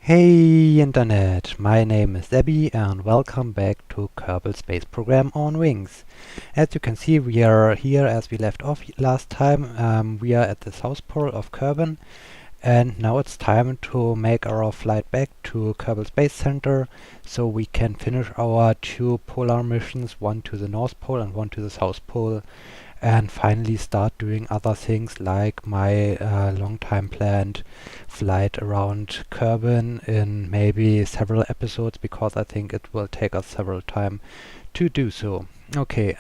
Hey Internet, my name is Abby and welcome back to Kerbal Space Program on Wings. As you can see, we are here as we left off last time. We are at the South Pole of Kerbin, and now it's time to make our flight back to Kerbal Space Center so we can finish our two polar missions, one to the North Pole and one to the South Pole, and finally start doing other things like my long time planned flight around Kerbin in maybe several episodes, because I think it will take us several time to do so. Okay,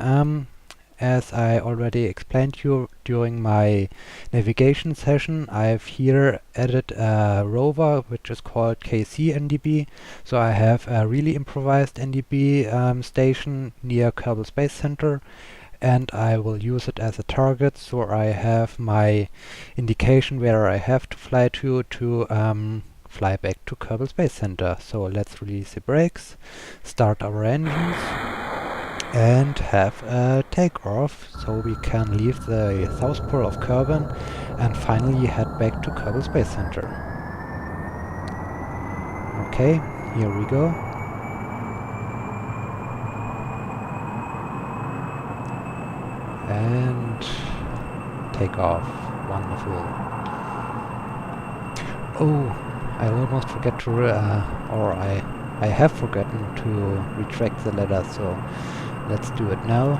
as I already explained to you during my navigation session, I've here added a rover which is called KC-NDB. So I have a really improvised NDB station near Kerbal Space Center, and I will use it as a target, so I have my indication where I have to fly to fly back to Kerbal Space Center. So let's release the brakes, start our engines, and have a takeoff so we can leave the South Pole of Kerbin and finally head back to Kerbal Space Center. Okay, here we go. And take off. Wonderful. Oh, I almost forget to, or I have forgotten to retract the ladder, so let's do it now.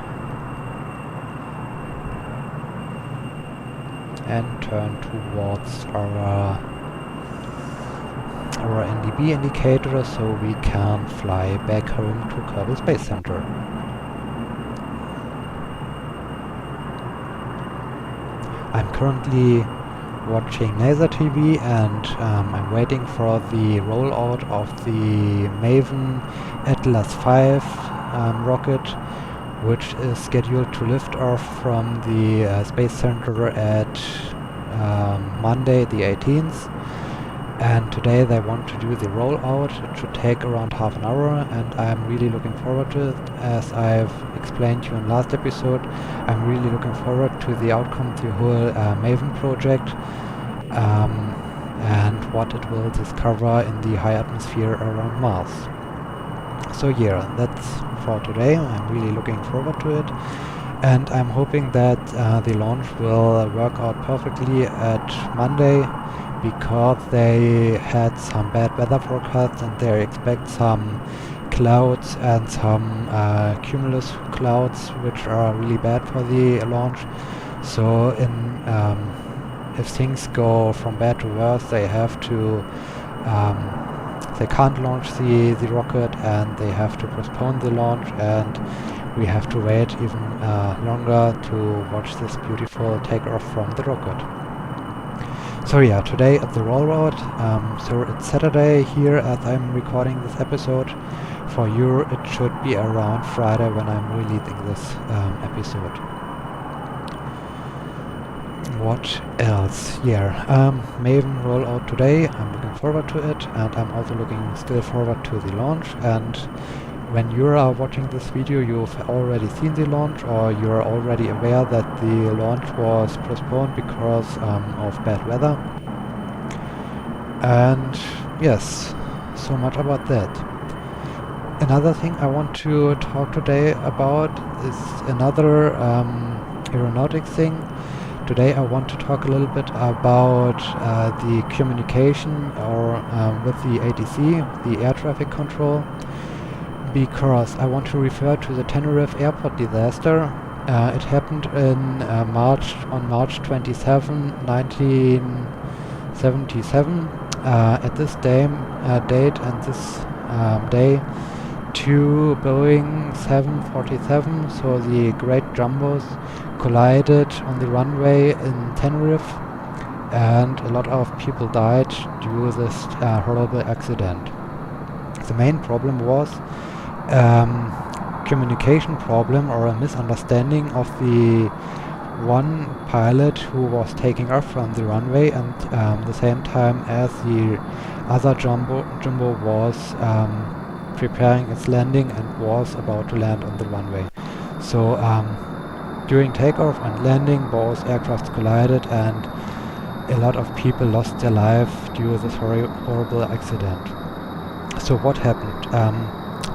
And turn towards our NDB indicator so we can fly back home to Kerbal Space Center. I'm currently watching NASA TV and I'm waiting for the rollout of the Maven Atlas V rocket, which is scheduled to lift off from the Space Center at Monday the 18th. And today they want to do the rollout. It should take around half an hour, and I'm really looking forward to it. As I've explained to you in last episode, I'm really looking forward to the outcome of the whole Maven project and what it will discover in the high atmosphere around Mars. So yeah, that's for today. I'm really looking forward to it, and I'm hoping that the launch will work out perfectly at Monday, because they had some bad weather forecasts and they expect some clouds and some cumulus clouds which are really bad for the launch. So if things go from bad to worse, they have to they can't launch the rocket and they have to postpone the launch, and we have to wait even longer to watch this beautiful takeoff from the rocket. So yeah, today at the rollout, so it's Saturday here as I'm recording this episode. For you it should be around Friday when I'm releasing this episode. What else? Yeah, Maven rollout today, I'm looking forward to it, and I'm also looking still forward to the launch. And when you are watching this video, you've already seen the launch, or you're already aware that the launch was postponed because of bad weather. And yes, so much about that. Another thing I want to talk today about is another aeronautics thing. Today I want to talk a little bit about the communication with the ATC, the air traffic control, because I want to refer to the Tenerife airport disaster. It happened in on March 27, 1977. At this date and this day, two Boeing 747, so the great jumbos, collided on the runway in Tenerife, and a lot of people died due to this horrible accident. The main problem was communication problem, or a misunderstanding of the one pilot who was taking off from the runway, and the same time as the other jumbo was preparing its landing and was about to land on the runway. So during takeoff and landing, both aircrafts collided, and a lot of people lost their life due to this horrible accident. So what happened?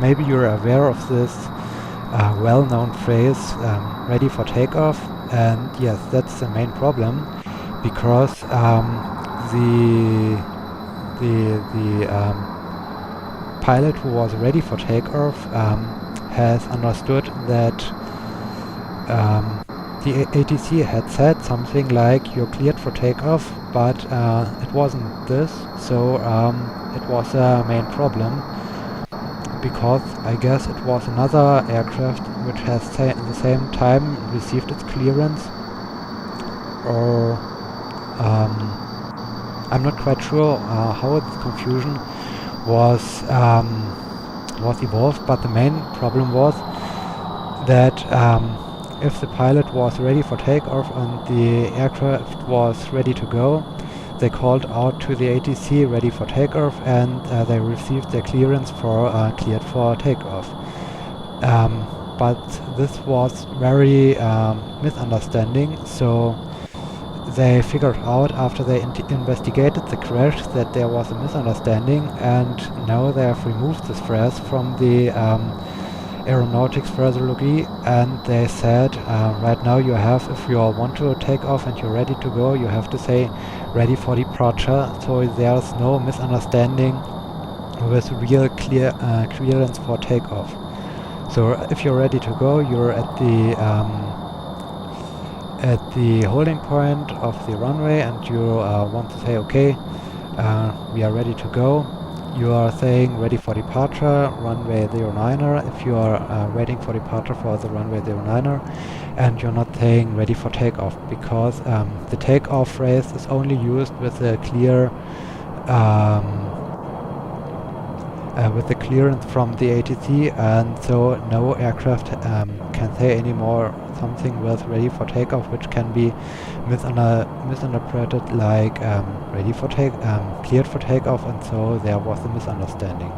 Maybe you're aware of this well-known phrase, ready for takeoff, and yes, that's the main problem, because the pilot who was ready for takeoff has understood that the ATC had said something like you're cleared for takeoff, but it wasn't this, so it was a main problem, because I guess it was another aircraft which has at the same time received its clearance, or I'm not quite sure how this confusion was evolved, but the main problem was that if the pilot was ready for takeoff and the aircraft was ready to go, they called out to the ATC ready for takeoff, and they received their clearance for cleared for takeoff. But this was very misunderstanding, so they figured out after they investigated the crash that there was a misunderstanding, and now they have removed this phrase from the aeronautics phraseology, and they said right now you have, if you want to take off and you're ready to go, you have to say ready for departure, so there's no misunderstanding with real clearance for takeoff. So if you're ready to go, you're at the holding point of the runway, and you want to say okay, we are ready to go. You are saying ready for departure, runway 09er, if you are waiting for departure for the runway 09er, and you're not saying ready for takeoff, because the takeoff phrase is only used with a clear with the clearance from the ATC, and so no aircraft can say anymore something with ready for takeoff, which can be misinterpreted like ready for cleared for takeoff, and so there was a misunderstanding.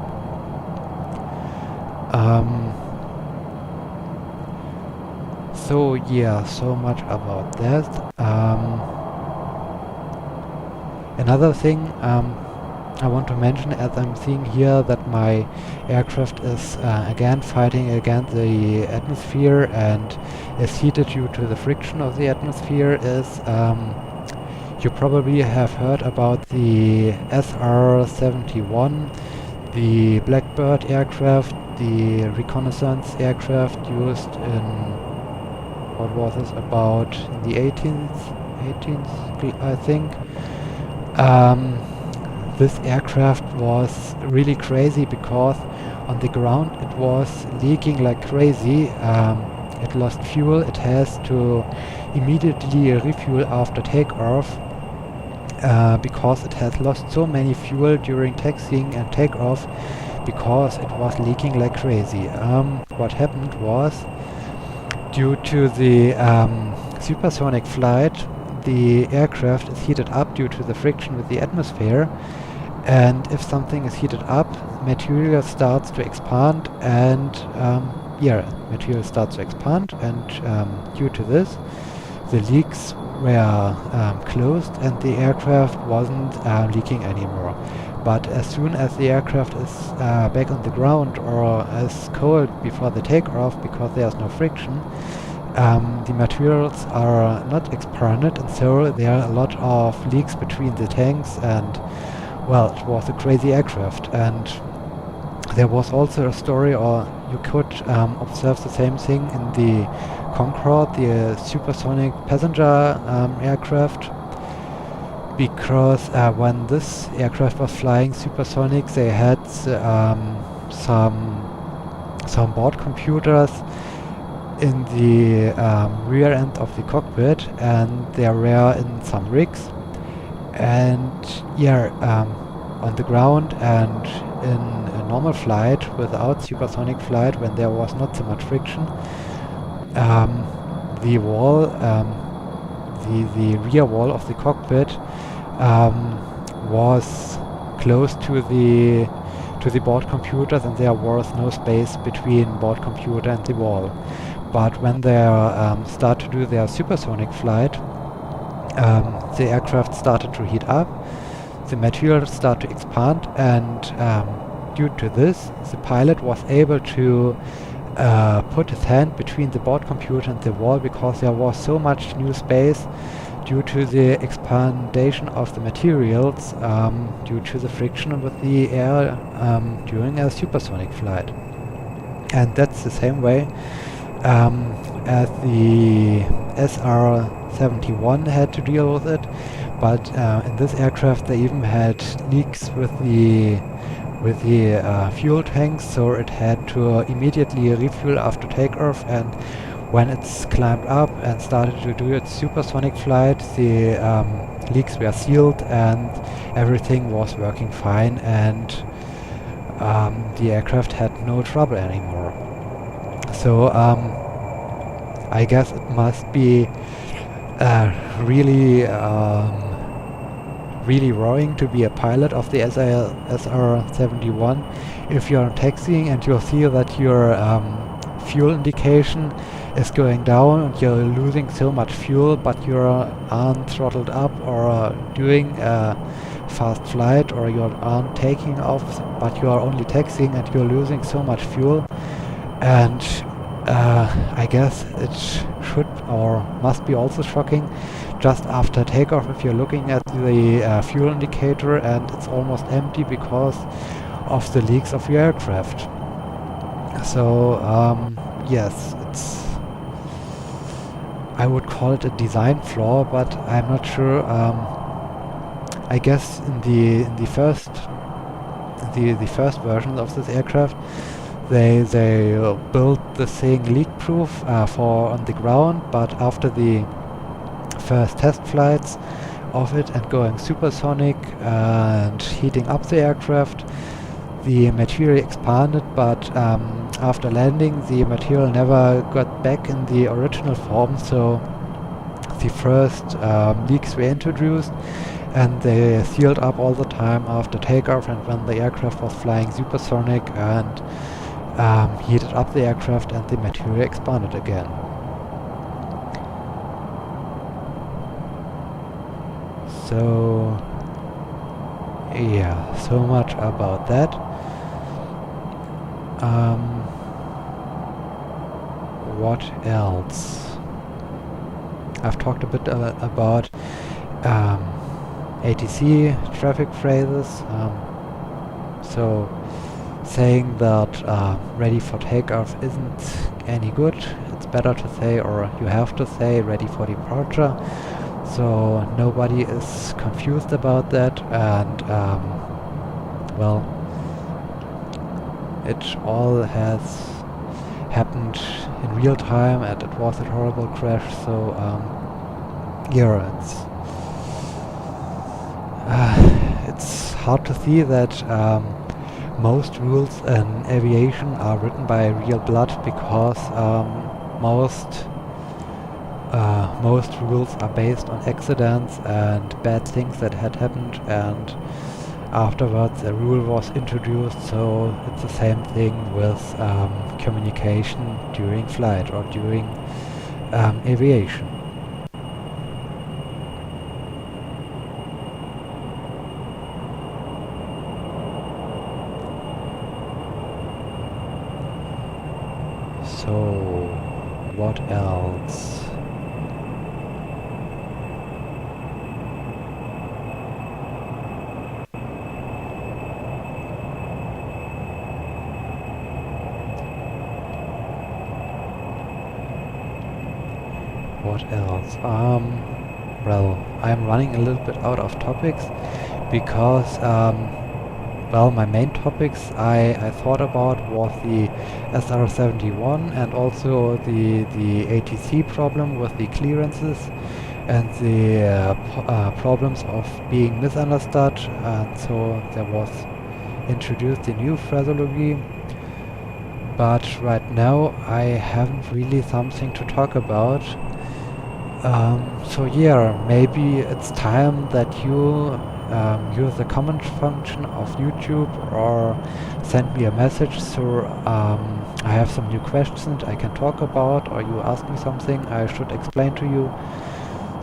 So yeah, so much about that. Another thing I want to mention, as I'm seeing here that my aircraft is again fighting against the atmosphere and is heated due to the friction of the atmosphere, is you probably have heard about the SR-71, the Blackbird aircraft, the reconnaissance aircraft used in, what was this, about the 18th I think. This aircraft was really crazy because on the ground it was leaking like crazy. It lost fuel. It has to immediately refuel after takeoff because it has lost so many fuel during taxiing and takeoff because it was leaking like crazy. What happened was, due to the supersonic flight, the aircraft is heated up due to the friction with the atmosphere, and if something is heated up, material starts to expand, and material starts to expand, and due to this, the leaks were closed and the aircraft wasn't leaking anymore. But as soon as the aircraft is back on the ground or is cold before the takeoff, because there's no friction, the materials are not expanded, and so there are a lot of leaks between the tanks, and well, it was a crazy aircraft. And there was also a story, or you could observe the same thing in the Concorde, the supersonic passenger aircraft, because when this aircraft was flying supersonic, they had some board computers in the rear end of the cockpit, and they were in some rigs, and on the ground and in a normal flight without supersonic flight, when there was not so much friction, the wall, the rear wall of the cockpit was close to the board computers, and there was no space between board computer and the wall. But when they start to do their supersonic flight, the aircraft started to heat up, the material started to expand, and due to this, the pilot was able to put his hand between the board computer and the wall because there was so much new space due to the expandation of the materials due to the friction with the air during a supersonic flight. And that's the same way as the SR-71 had to deal with it, but in this aircraft they even had leaks with the fuel tanks, so it had to immediately refuel after takeoff, and when it's climbed up and started to do its supersonic flight, the leaks were sealed and everything was working fine, and the aircraft had no trouble anymore. So I guess it must be really worrying to be a pilot of the SR-71 if you're taxiing and you see that your fuel indication is going down and you're losing so much fuel, but you aren't throttled up or doing a fast flight, or you aren't taking off, but you are only taxiing and you're losing so much fuel. And I guess it should or must be also shocking just after takeoff if you're looking at the fuel indicator and it's almost empty because of the leaks of your aircraft. So yes, I would call it a design flaw, but I'm not sure. I guess in the first version of this aircraft, they built the thing leak-proof for on the ground, but after the first test flights of it and going supersonic and heating up the aircraft, the material expanded, but after landing the material never got back in the original form, so the first leaks were introduced and they sealed up all the time after takeoff and when the aircraft was flying supersonic, and heated up the aircraft and the material expanded again. So yeah, so much about that. What else? I've talked a bit about ATC traffic phrases. So saying that ready for takeoff isn't any good. It's better to say, or you have to say, ready for departure. So nobody is confused about that, and well, it all has happened in real time and it was a horrible crash, so yeah, it's hard to see that most rules in aviation are written by real blood, because most rules are based on accidents and bad things that had happened, and afterwards a rule was introduced, so it's the same thing with communication during flight or during aviation. So, what else? What else? Well, I'm running a little bit out of topics because well, my main topics I thought about was the SR-71 and also the ATC problem with the clearances and the problems of being misunderstood, and so there was introduced the new phraseology. But right now I haven't really something to talk about. So yeah, maybe it's time that you use the comment function of YouTube or send me a message, so I have some new questions I can talk about, or you ask me something I should explain to you.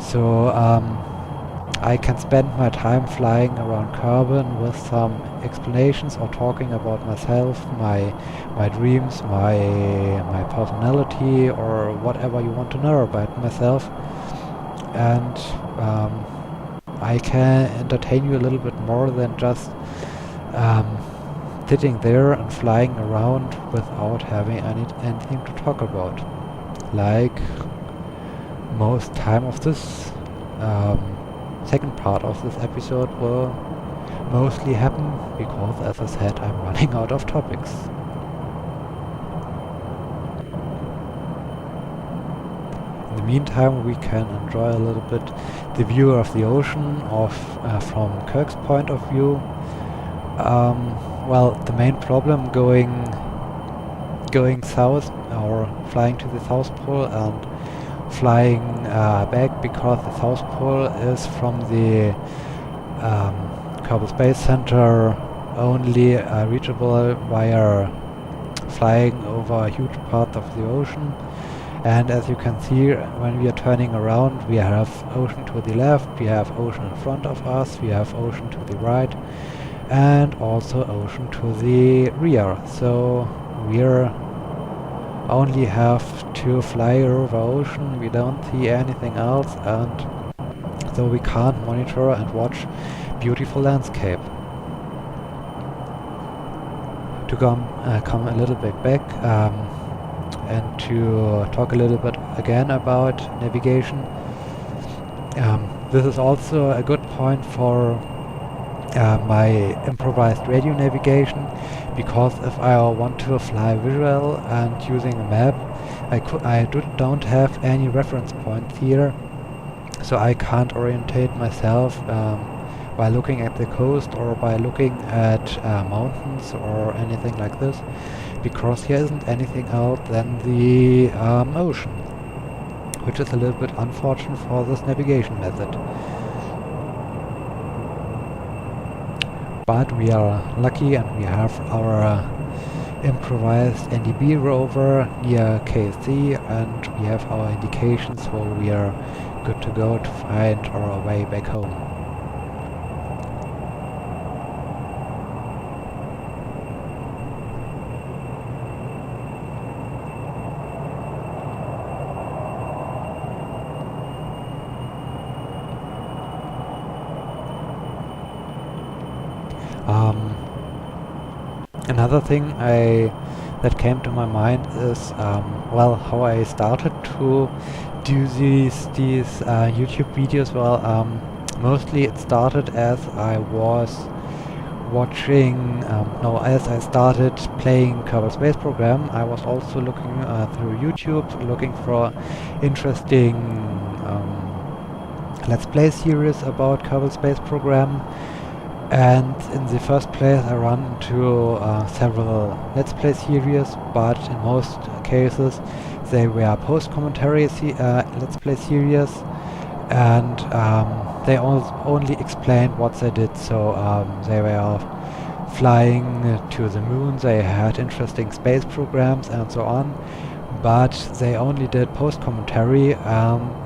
So I can spend my time flying around Kerbin with some explanations or talking about myself, my dreams, my personality, or whatever you want to know about myself. And I can entertain you a little bit more than just sitting there and flying around without having anything to talk about. Like most time of this second part of this episode will mostly happen because, as I said, I'm running out of topics. In the meantime, we can enjoy a little bit the view of the ocean from Kirk's point of view. Well, the main problem going south or flying to the South Pole and flying back, because the South Pole is from the Kerbal Space Center only reachable via flying over a huge part of the ocean. And as you can see, when we are turning around, we have ocean to the left, we have ocean in front of us, we have ocean to the right, and also ocean to the rear. So we're only have to fly over ocean, we don't see anything else, and so we can't monitor and watch beautiful landscape. To come a little bit back and to talk a little bit again about navigation. This is also a good point for my improvised radio navigation, because if I want to fly visual and using a map, I don't have any reference points here, so I can't orientate myself by looking at the coast or by looking at mountains or anything like this, because here isn't anything else than the ocean, which is a little bit unfortunate for this navigation method. But we are lucky and we have our improvised NDB rover near KSC, and we have our indications, so we are good to go to find our way back home. Another thing that came to my mind is well, how I started to do these YouTube videos. Well, mostly it started as I was watching, as I started playing Kerbal Space Program. I was also looking through YouTube, looking for interesting Let's Play series about Kerbal Space Program. And in the first place I run into several Let's Play series, but in most cases they were post-commentary Let's Play series, and they only explained what they did. So they were flying to the moon, they had interesting space programs and so on, but they only did post-commentary.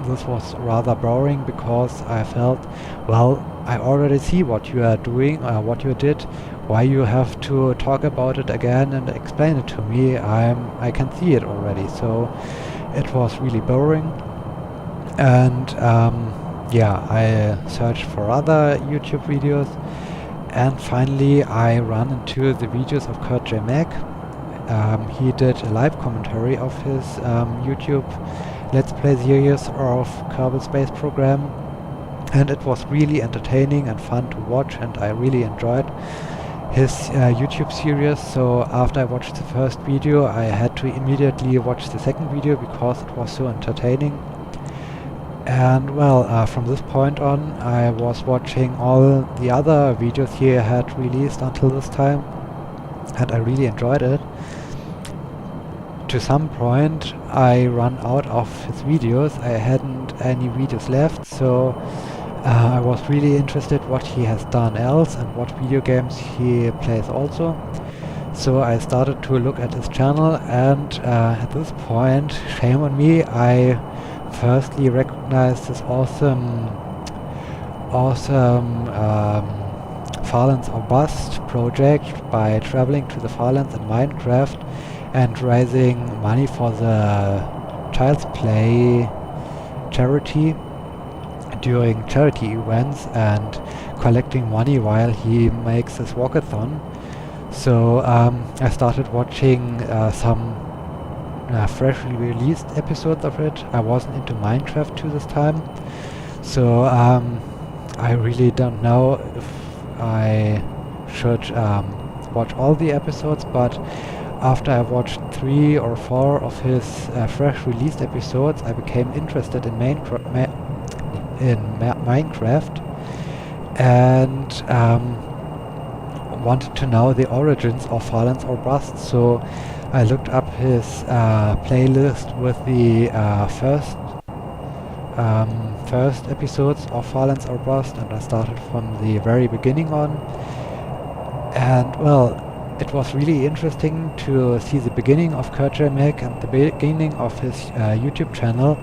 This was rather boring, because I felt, well, I already see what you are doing, what you did. Why you have to talk about it again and explain it to me? I can see it already. So it was really boring. And yeah, I searched for other YouTube videos, and finally I ran into the videos of Kurt J. Mac. He did a live commentary of his YouTube Let's Play series of Kerbal Space Program. And it was really entertaining and fun to watch, and I really enjoyed his YouTube series. So after I watched the first video, I had to immediately watch the second video because it was so entertaining. And well, from this point on, I was watching all the other videos he had released until this time, and I really enjoyed it. To some point, I ran out of his videos. I hadn't any videos left, so I was really interested what he has done else and what video games he plays also. So I started to look at his channel, and at this point, shame on me, I firstly recognized this awesome Farlands or Bust project by traveling to the Farlands in Minecraft and raising money for the Child's Play charity during charity events and collecting money while he makes this walkathon. So I started watching some freshly released episodes of it. I wasn't into Minecraft to this time, so I really don't know if I should watch all the episodes, but after I watched 3 or 4 of his fresh released episodes, I became interested in Minecraft and wanted to know the origins of Farlands or Bust. So I looked up his playlist with the first episodes of Farlands or Bust, and I started from the very beginning on. And well, it was really interesting to see the beginning of Kerbin and the beginning of his YouTube channel.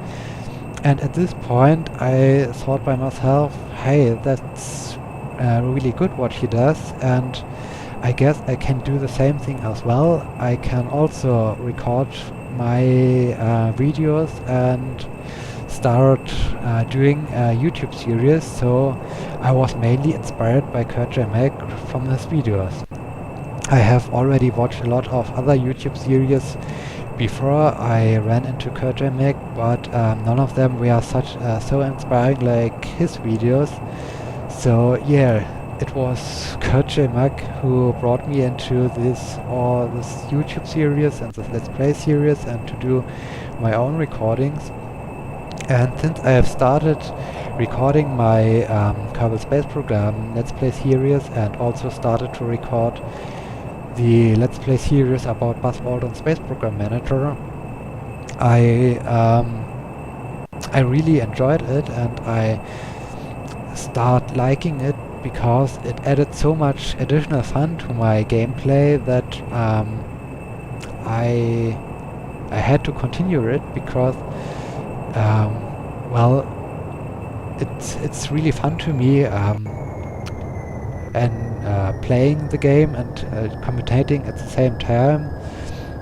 And at this point I thought by myself, hey, that's really good what he does, and I guess I can do the same thing as well. I can also record my videos and start doing a YouTube series, so I was mainly inspired by Kerbin from his videos. I have already watched a lot of other YouTube series before I ran into Kerbin, but none of them were so inspiring like his videos. So yeah, it was Kerbin who brought me into this YouTube series and this Let's Play series and to do my own recordings. And since I have started recording my Kerbal Space Program Let's Play series and also started to record the Let's Play series about Buzzword Space Program Manager, I really enjoyed it, and I start liking it because it added so much additional fun to my gameplay that I had to continue it because well, it's really fun to me and playing the game and commentating at the same time.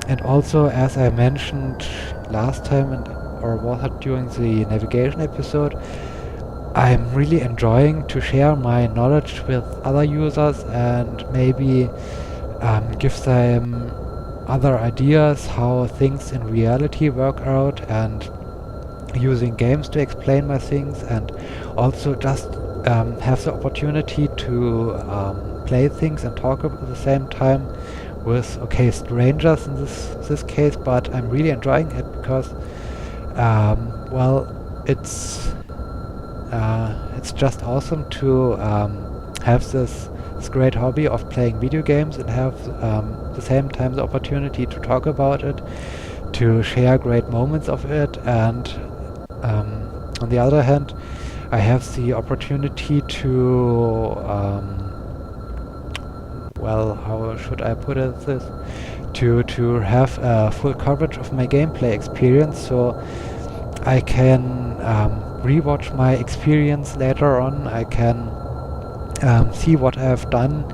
And also, as I mentioned last time, or was it during the navigation episode, I'm really enjoying to share my knowledge with other users and maybe give them other ideas how things in reality work out, and using games to explain my things, and also just have the opportunity to play things and talk at the same time with strangers in this case. But I'm really enjoying it because well, it's just awesome to have this great hobby of playing video games and have at the same time the opportunity to talk about it, to share great moments of it, and on the other hand, I have the opportunity to well, how should I put it this? To have full coverage of my gameplay experience, so I can rewatch my experience later on. I can see what I have done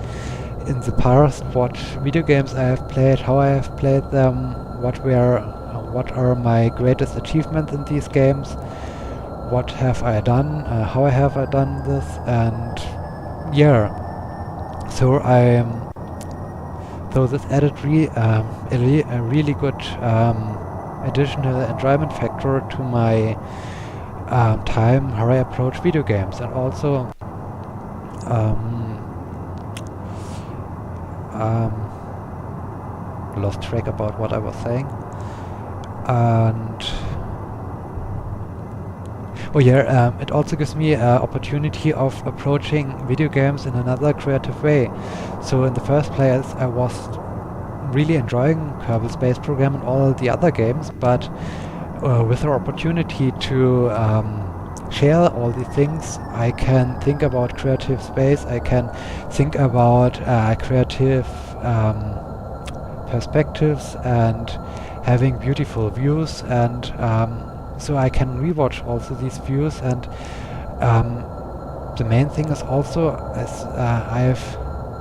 in the past, what video games I have played, how I have played them, what are my greatest achievements in these games, what have I done, how have I done this, and yeah. So this added a really good additional enjoyment factor to my time how I approach video games, and also lost track about what I was saying. And it also gives me an opportunity of approaching video games in another creative way. So in the first place, I was really enjoying Kerbal Space Program and all the other games, but with the opportunity to share all these things, I can think about creative space, I can think about creative perspectives and having beautiful views, and so I can rewatch also these views. And the main thing is also I have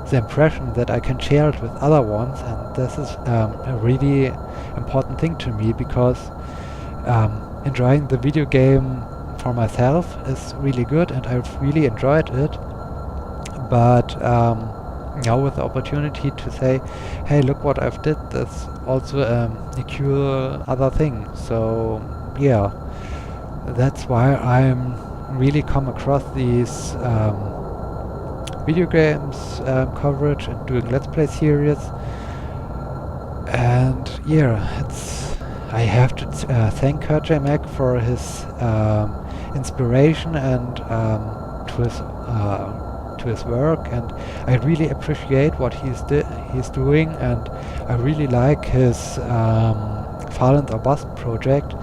the impression that I can share it with other ones, and this is a really important thing to me, because enjoying the video game for myself is really good and I've really enjoyed it, but now with the opportunity to say, hey, look what I've did, that's also a cool other thing. So yeah, that's why I'm really come across these video games coverage and doing Let's Play series. And yeah, I have to thank Kerbal Mac for his inspiration and to his work, and I really appreciate what he's doing, and I really like his Fallen or Bust project.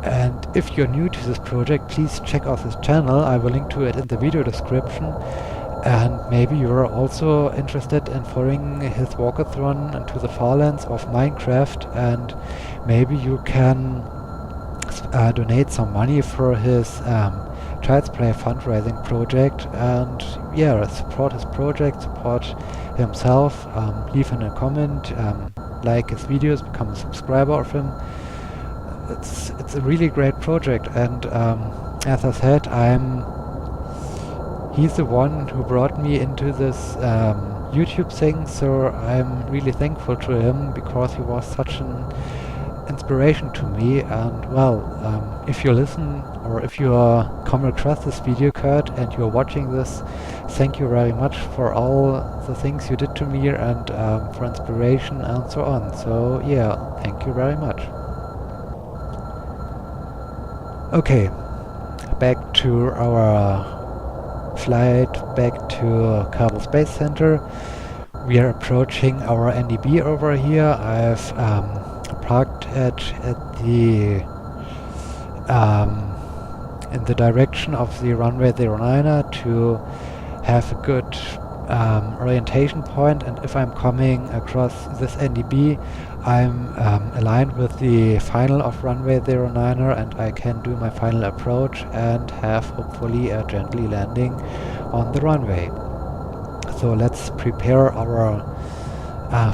And if you're new to this project, please check out his channel. I will link to it in the video description. And maybe you're also interested in following his walkathon into the Farlands of Minecraft, and maybe you can donate some money for his Child's Play fundraising project, and yeah, support his project, support himself, leave him a comment, like his videos, become a subscriber of him. It's a really great project, and as I said, he's the one who brought me into this YouTube thing, so I'm really thankful to him, because he was such an inspiration to me. And well, if you listen or if you come across this video, Kurt, and you're watching this, thank you very much for all the things you did to me, and for inspiration and so on. So yeah, thank you very much. Okay, back to our flight back to Kerbal Space Center. We are approaching our NDB over here. I've parked at the in the direction of the runway 09er to have a good orientation point, and if I'm coming across this NDB, I'm aligned with the final of runway 09er, and I can do my final approach and have hopefully a gently landing on the runway. So let's prepare our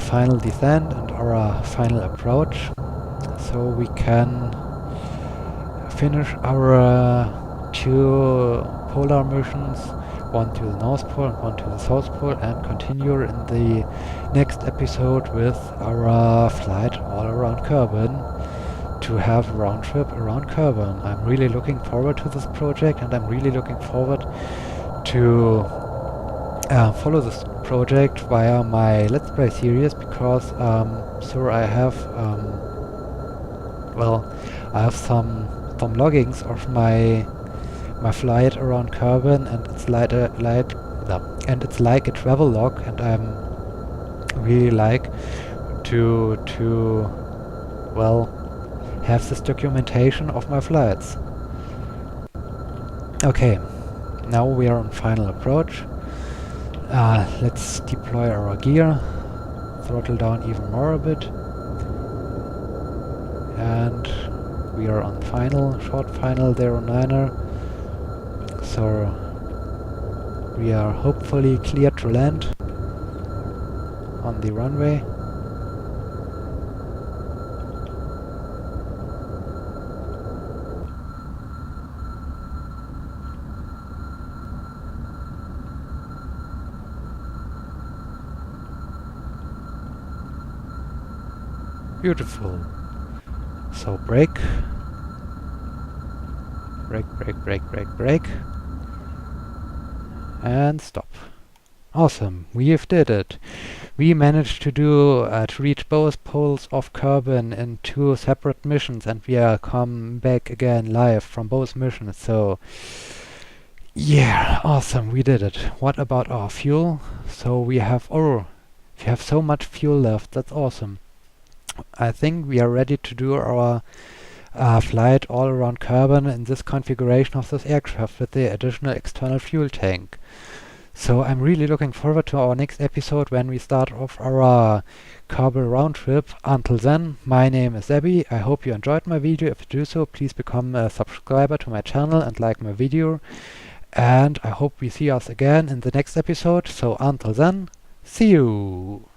final descent and our final approach, so we can finish our two polar missions, one to the North Pole and one to the South Pole, and continue in the next episode with our flight all around Kerbin to have a round trip around Kerbin. I'm really looking forward to this project, and I'm really looking forward to follow this project via my Let's Play series, because so I have I have some loggings of my flight around Kerbin, and it's like a travel log, and I'm really like to have this documentation of my flights. Okay, now we are on final approach. Let's deploy our gear, throttle down even more a bit, and we are on short final 09er, so we are hopefully clear to land on the runway. Beautiful. So brake, and stop. Awesome, we have did it. We managed to reach both poles of Kerbin in 2 separate missions, and we are come back again live from both missions. So yeah, awesome, we did it. What about our fuel? So we have so much fuel left. That's awesome. I think we are ready to do our flight all around Kerbin in this configuration of this aircraft with the additional external fuel tank. So I'm really looking forward to our next episode when we start off our Kerbal round trip. Until then, my name is Abby. I hope you enjoyed my video. If you do so, please become a subscriber to my channel and like my video. And I hope we see us again in the next episode. So until then, see you!